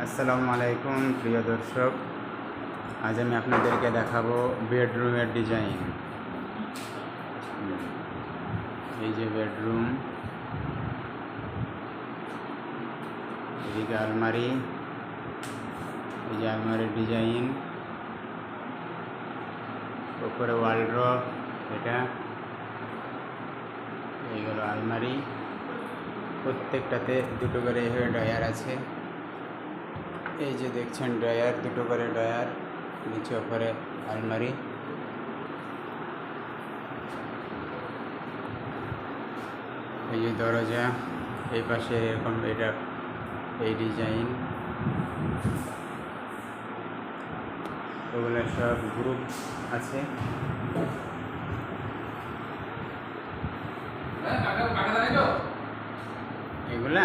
আসসালামু আলাইকুম প্রিয় দর্শক, আজ আমি আপনাদেরকে দেখাবো বেডরুমের ডিজাইন। এই যে বেডরুম, এদিকে আলমারি, এই যে আলমারির ডিজাইন, উপরে ওয়ালড্রপ, এটা এইগুলো আলমারি, প্রত্যেকটাতে দুটো করে এভাবে ড্রয়ার আছে। এই যে দেখছেন ড্রয়ার, দুটো করে ড্রয়ার, নিচে ওপরে আলমারি। এই যে দরজা, এই পাশে এরকম এটা এই ডিজাইন, ওগুলো সব গ্রুপ আছে। এগুলা